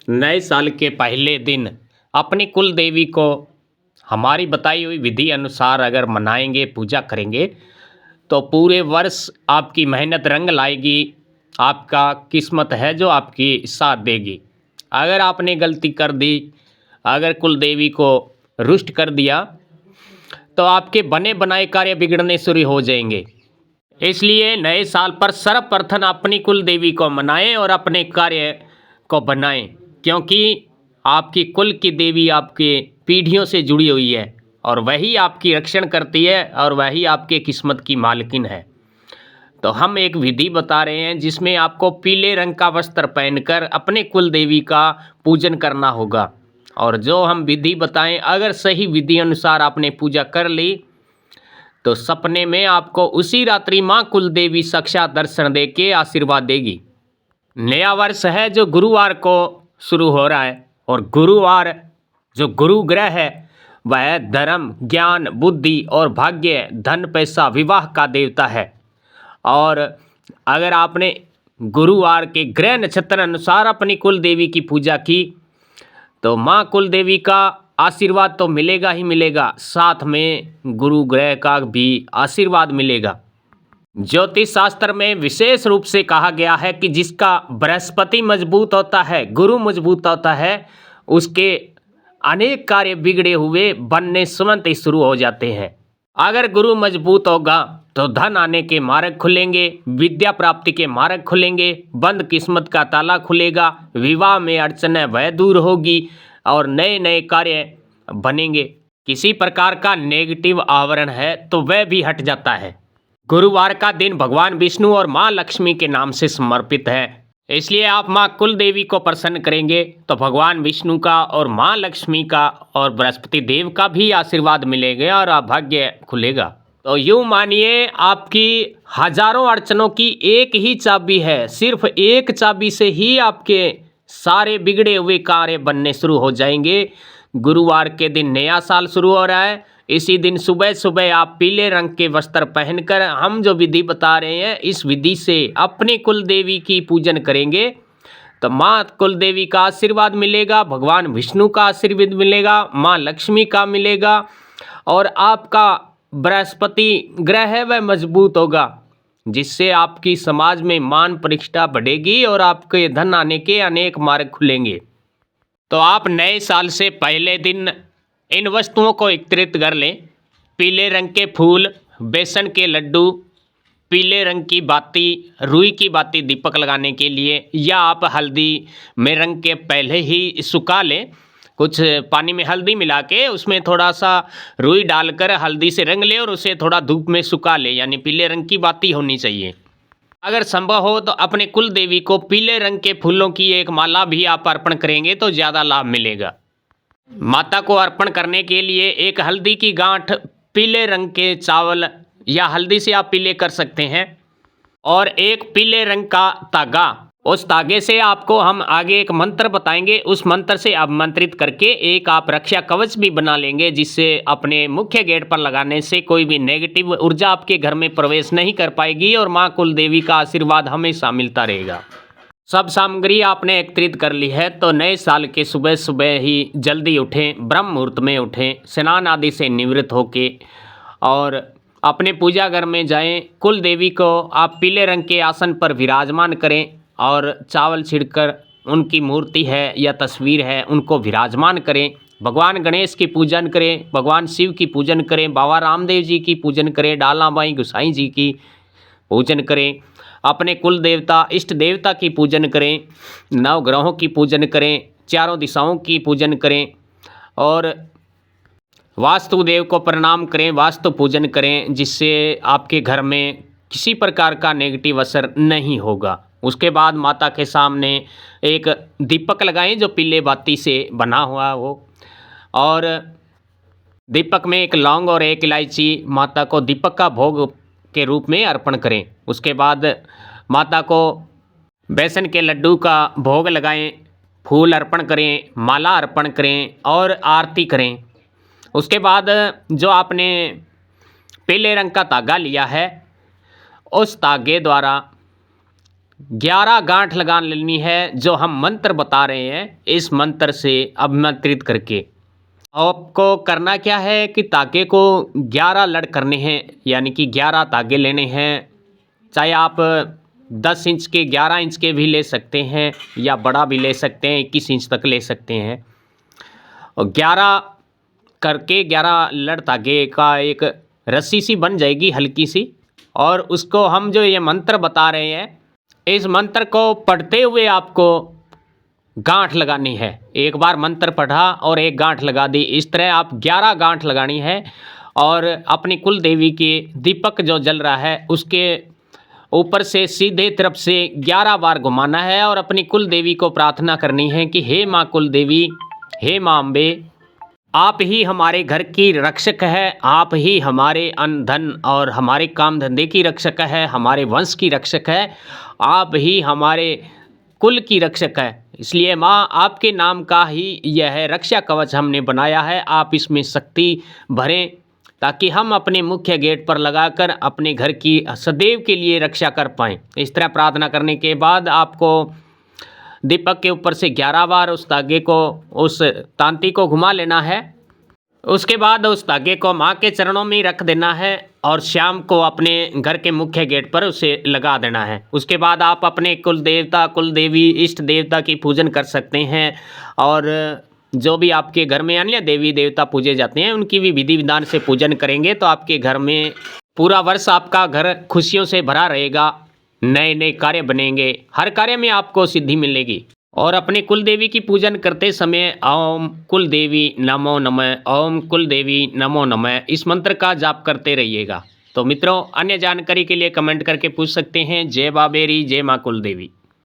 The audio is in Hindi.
नए साल के पहले दिन अपनी कुल देवी को हमारी बताई हुई विधि अनुसार अगर मनाएंगे, पूजा करेंगे, तो पूरे वर्ष आपकी मेहनत रंग लाएगी। आपका किस्मत है जो आपकी साथ देगी। अगर आपने गलती कर दी, अगर कुल देवी को रुष्ट कर दिया, तो आपके बने बनाए कार्य बिगड़ने शुरू हो जाएंगे। इसलिए नए साल पर सर्वप्रथम अपनी कुल देवी को मनाएं और अपने कार्य को बनाएं, क्योंकि आपकी कुल की देवी आपके पीढ़ियों से जुड़ी हुई है और वही आपकी रक्षण करती है और वही आपके किस्मत की मालकिन है। तो हम एक विधि बता रहे हैं जिसमें आपको पीले रंग का वस्त्र पहनकर अपने कुल देवी का पूजन करना होगा। और जो हम विधि बताएं, अगर सही विधि अनुसार आपने पूजा कर ली, तो सपने में आपको उसी रात्रि माँ कुल देवी साक्षात दर्शन दे के आशीर्वाद देगी। नया वर्ष है जो गुरुवार को शुरू हो रहा है, और गुरुवार जो गुरु ग्रह है वह धर्म, ज्ञान, बुद्धि और भाग्य, धन, पैसा, विवाह का देवता है। और अगर आपने गुरुवार के ग्रह नक्षत्र अनुसार अपनी कुल देवी की पूजा की, तो माँ कुल देवी का आशीर्वाद तो मिलेगा ही मिलेगा, साथ में गुरु ग्रह का भी आशीर्वाद मिलेगा। ज्योतिष शास्त्र में विशेष रूप से कहा गया है कि जिसका बृहस्पति मजबूत होता है, गुरु मजबूत होता है, उसके अनेक कार्य बिगड़े हुए बनने तुरंत ही शुरू हो जाते हैं। अगर गुरु मजबूत होगा तो धन आने के मार्ग खुलेंगे, विद्या प्राप्ति के मार्ग खुलेंगे, बंद किस्मत का ताला खुलेगा, विवाह में अड़चनें वह दूर होगी और नए नए कार्य बनेंगे। किसी प्रकार का नेगेटिव आवरण है तो वह भी हट जाता है। गुरुवार का दिन भगवान विष्णु और माँ लक्ष्मी के नाम से समर्पित है, इसलिए आप माँ कुल देवी को प्रसन्न करेंगे तो भगवान विष्णु का और माँ लक्ष्मी का और बृहस्पति देव का भी आशीर्वाद मिलेगा और भाग्य खुलेगा। तो यूँ मानिए, आपकी हजारों अड़चनों की एक ही चाबी है, सिर्फ एक चाबी से ही आपके सारे बिगड़े हुए कार्य बनने शुरू हो जाएंगे। गुरुवार के दिन नया साल शुरू हो रहा है। इसी दिन सुबह सुबह आप पीले रंग के वस्त्र पहनकर हम जो विधि बता रहे हैं, इस विधि से अपने कुल देवी की पूजन करेंगे तो माँ कुल देवी का आशीर्वाद मिलेगा, भगवान विष्णु का आशीर्वाद मिलेगा, माँ लक्ष्मी का मिलेगा, और आपका बृहस्पति ग्रह है वह मजबूत होगा, जिससे आपकी समाज में मान प्रतिष्ठा बढ़ेगी और आपके धन आने के अनेक मार्ग खुलेंगे। तो आप नए साल से पहले दिन इन वस्तुओं को एकत्रित कर लें। पीले रंग के फूल, बेसन के लड्डू, पीले रंग की बाती, रुई की बाती दीपक लगाने के लिए, या आप हल्दी में रंग के पहले ही सुखा लें। कुछ पानी में हल्दी मिला के उसमें थोड़ा सा रुई डालकर हल्दी से रंग ले और उसे थोड़ा धूप में सुखा ले, यानी पीले रंग की बाती होनी चाहिए। अगर संभव हो तो अपने कुल देवी को पीले रंग के फूलों की एक माला भी आप अर्पण करेंगे तो ज़्यादा लाभ मिलेगा। माता को अर्पण करने के लिए एक हल्दी की गांठ, पीले रंग के चावल या हल्दी से आप पीले कर सकते हैं, और एक पीले रंग का तागा। उस तागे से आपको हम आगे एक मंत्र बताएंगे, उस मंत्र से आमंत्रित करके एक आप रक्षा कवच भी बना लेंगे, जिससे अपने मुख्य गेट पर लगाने से कोई भी नेगेटिव ऊर्जा आपके घर में प्रवेश नहीं कर पाएगी और माँ कुल देवी का आशीर्वाद हमेशा मिलता रहेगा। सब सामग्री आपने एकत्रित कर ली है, तो नए साल के सुबह सुबह ही जल्दी उठें, ब्रह्म मुहूर्त में उठें, स्नान आदि से निवृत्त होके और अपने पूजा घर में जाएं। कुल देवी को आप पीले रंग के आसन पर विराजमान करें और चावल छिड़कर उनकी मूर्ति है या तस्वीर है उनको विराजमान करें। भगवान गणेश की पूजन करें, भगवान शिव की पूजन करें, बाबा रामदेव जी की पूजन करें, डालाबाई गुसाई जी की पूजन करें, अपने कुल देवता इष्ट देवता की पूजन करें, नव ग्रहों की पूजन करें, चारों दिशाओं की पूजन करें, और वास्तु देव को प्रणाम करें, वास्तु पूजन करें, जिससे आपके घर में किसी प्रकार का नेगेटिव असर नहीं होगा। उसके बाद माता के सामने एक दीपक लगाएं जो पीले बाती से बना हुआ हो, और दीपक में एक लौंग और एक इलायची माता को दीपक का भोग के रूप में अर्पण करें। उसके बाद माता को बेसन के लड्डू का भोग लगाएं, फूल अर्पण करें, माला अर्पण करें और आरती करें। उसके बाद जो आपने पीले रंग का धागा लिया है, उस धागे द्वारा 11 गांठ लगा लेनी है जो हम मंत्र बता रहे हैं, इस मंत्र से अभिमंत्रित करके। आपको करना क्या है कि तागे को 11 लड़ करने हैं, यानी कि 11 तागे लेने हैं। चाहे आप 10 इंच के 11 इंच के भी ले सकते हैं या बड़ा भी ले सकते हैं, 21 इंच तक ले सकते हैं। और 11 करके 11 लड़ तागे का एक रस्सी सी बन जाएगी हल्की सी, और उसको हम जो ये मंत्र बता रहे हैं, इस मंत्र को पढ़ते हुए आपको गांठ लगानी है। एक बार मंत्र पढ़ा और एक गांठ लगा दी, इस तरह आप 11 गांठ लगानी है। और अपनी कुल देवी के दीपक जो जल रहा है उसके ऊपर से सीधे तरफ से 11 बार घुमाना है और अपनी कुल देवी को प्रार्थना करनी है कि हे माँ कुल देवी, हे माँ अम्बे, आप ही हमारे घर की रक्षक है, आप ही हमारे अन्न धन और हमारे काम धंधे की रक्षक है, हमारे वंश की रक्षक है, आप ही हमारे कुल की रक्षक है। इसलिए माँ आपके नाम का ही यह रक्षा कवच हमने बनाया है, आप इसमें शक्ति भरें ताकि हम अपने मुख्य गेट पर लगाकर अपने घर की सदैव के लिए रक्षा कर पाएँ। इस तरह प्रार्थना करने के बाद आपको दीपक के ऊपर से 11 बार उस धागे को, उस तांती को घुमा लेना है। उसके बाद उस धागे को माँ के चरणों में रख देना है और शाम को अपने घर के मुख्य गेट पर उसे लगा देना है। उसके बाद आप अपने कुल देवता, कुल देवी, इष्ट देवता की पूजन कर सकते हैं, और जो भी आपके घर में अन्य देवी देवता पूजे जाते हैं उनकी भी विधि विधान से पूजन करेंगे तो आपके घर में पूरा वर्ष आपका घर खुशियों से भरा रहेगा। नए नए कार्य बनेंगे, हर कार्य में आपको सिद्धि मिलेगी। और अपने कुल देवी की पूजन करते समय ओम कुल देवी नमो नमः, ओम कुल देवी नमो नमः, इस मंत्र का जाप करते रहिएगा। तो मित्रों, अन्य जानकारी के लिए कमेंट करके पूछ सकते हैं। जय बाबेरी, जय माँ कुल देवी।